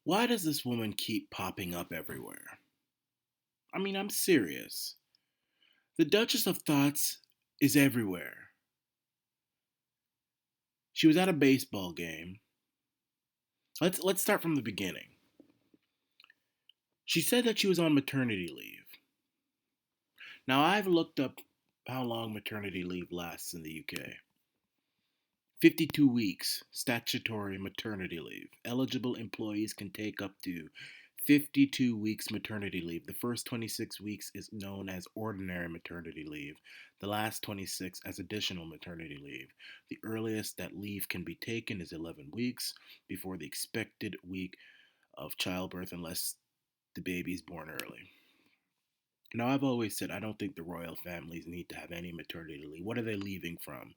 Why does this woman keep popping up everywhere? I mean, I'm serious. The Duchess of Thots is everywhere. She was at a baseball game. Let's start from the beginning. She said that she was on maternity leave. Now, I've looked up how long maternity leave lasts in the UK. 52 weeks statutory maternity leave. Eligible employees can take up to 52 weeks maternity leave. The first 26 weeks is known as ordinary maternity leave, the last 26 as additional maternity leave. The earliest that leave can be taken is 11 weeks before the expected week of childbirth, unless the baby is born early. Now, I've always said I don't think the royal families need to have any maternity leave. What are they leaving from?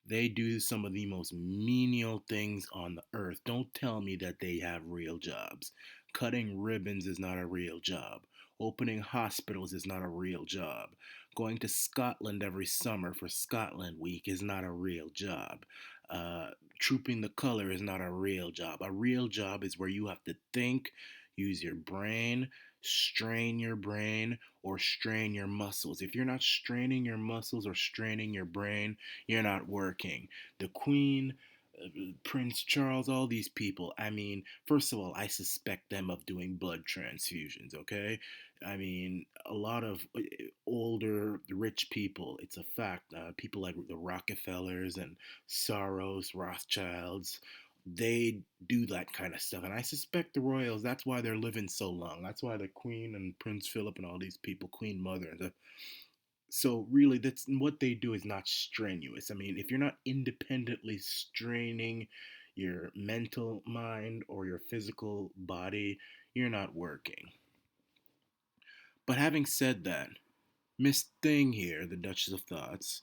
They do some of the most menial things on the earth. Don't tell me that they have real jobs. Cutting ribbons is not a real job. Opening hospitals is not a real job. Going to Scotland every summer for Scotland Week is not a real job. Uh, Trooping the color is not a real job. A real job is where you have to think, use your brain, strain your brain, or strain your muscles. If you're not straining your muscles or straining your brain, you're not working. The Queen, Prince Charles, all these people. I mean, first of all, I suspect them of doing blood transfusions, okay? I mean, a lot of older, rich people, it's a fact. People like the Rockefellers and Soros, Rothschilds, they do that kind of stuff. And I suspect the royals, that's why they're living so long. That's why the Queen and Prince Philip and all these people, Queen Mother and stuff, so really that's what they do is not strenuous. I mean, if you're not independently straining your mental mind or your physical body, you're not working. But having said that, Miss Thing here, the Duchess of Thoughts,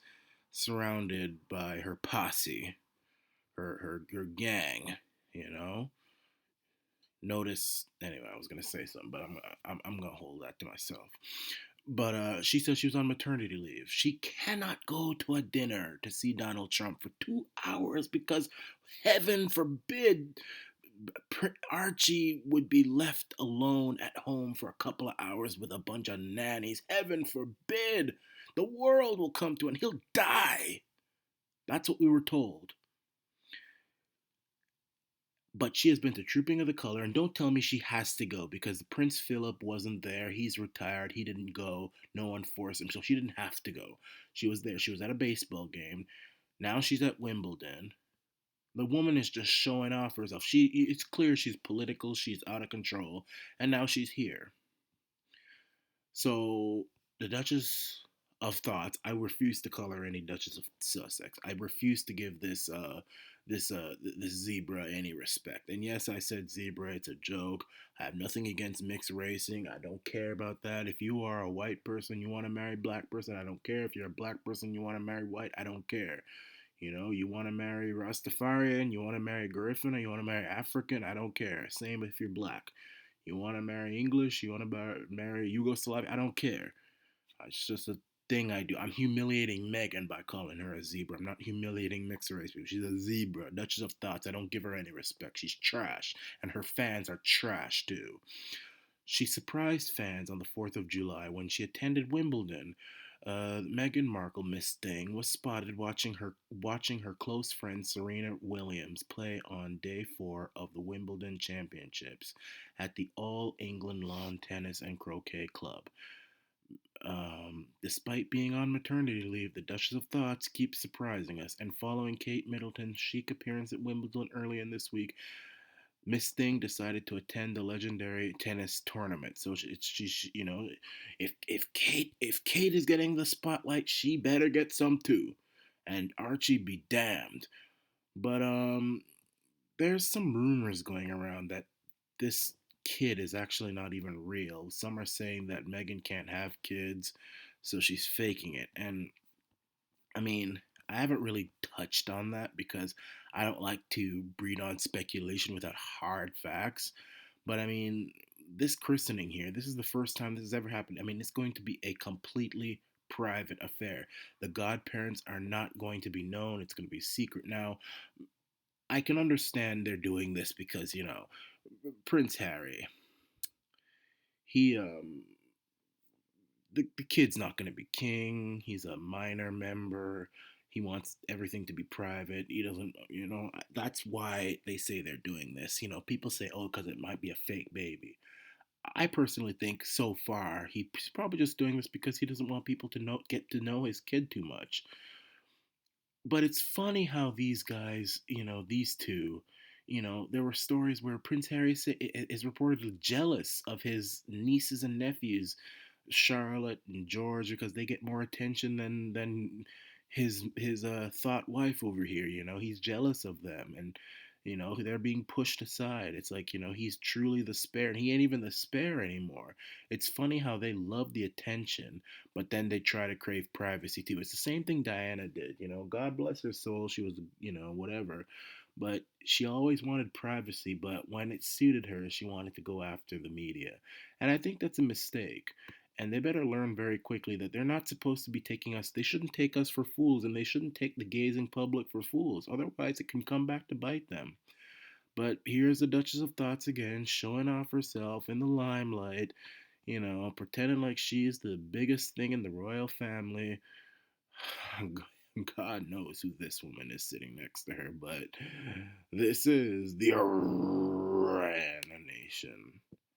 surrounded by her posse, her gang, you know. Notice anyway. I was gonna say something, but I'm gonna hold that to myself. But she said she was on maternity leave. She cannot go to a dinner to see Donald Trump for 2 hours because, heaven forbid, Archie would be left alone at home for a couple of hours with a bunch of nannies. Heaven forbid. The world will come to an he'll die. That's what we were told. But she has been to Trooping of the Color, and don't tell me she has to go because Prince Philip wasn't there. He's retired. He didn't go. No one forced him, so she didn't have to go. She was there. She was at a baseball game. Now she's at Wimbledon. The woman is just showing off herself. It's clear she's political. She's out of control, and now she's here. So the Duchess of Thoughts, I refuse to call her any Duchess of Sussex. I refuse to give this zebra any respect. And yes, I said zebra. It's a joke. I have nothing against mixed racing. I don't care about that. If you are a white person, you want to marry black person, I don't care. If you're a black person, you want to marry white, I don't care. You know, you want to marry Rastafarian, you want to marry Griffin, or you want to marry African, I don't care. Same if you're black. You want to marry English, you want to marry Yugoslav, I don't care. It's just a thing I do. I'm humiliating Meghan by calling her a zebra. I'm not humiliating mixed race people. She's a zebra, Duchess of Thoughts. I don't give her any respect. She's trash, and her fans are trash too. She surprised fans on the 4th of July when she attended Wimbledon. Meghan Markle, Miss Thing, was spotted watching her close friend Serena Williams play on day 4 of the Wimbledon Championships at the All England Lawn Tennis and Croquet Club. Despite being on maternity leave, the Duchess of Thoughts keeps surprising us. And following Kate Middleton's chic appearance at Wimbledon early in this week, Miss Thing decided to attend the legendary tennis tournament. So she if Kate is getting the spotlight, she better get some too, and Archie be damned. But there's some rumors going around that this kid is actually not even real. Some are saying that Meghan can't have kids, so she's faking it. And I mean, I haven't really touched on that because I don't like to breed on speculation without hard facts. But I mean, this christening here, this is the first time this has ever happened. I mean, it's going to be a completely private affair. The godparents are not going to be known. It's going to be secret now. I can understand they're doing this because, Prince Harry, he the kid's not going to be king. He's a minor member. He wants everything to be private. He doesn't, that's why they say they're doing this. People say, oh, because it might be a fake baby. I personally think so far he's probably just doing this because he doesn't want people to get to know his kid too much. But it's funny how these guys, these two, there were stories where Prince Harry is reportedly jealous of his nieces and nephews, Charlotte and George, because they get more attention than his thought wife over here. He's jealous of them, and they're being pushed aside. It's like he's truly the spare, and he ain't even the spare anymore. It's funny how they love the attention, but then they try to crave privacy too. It's the same thing Diana did. God bless her soul. She was whatever, but she always wanted privacy. But when it suited her, she wanted to go after the media, and I think that's a mistake. And they better learn very quickly that they're not supposed to be taking us, they shouldn't take us for fools, and they shouldn't take the gazing public for fools. Otherwise, it can come back to bite them. But here's the Duchess of Thoughts again, showing off herself in the limelight, pretending like she's the biggest thing in the royal family. God knows who this woman is sitting next to her, but this is the Arana Nation.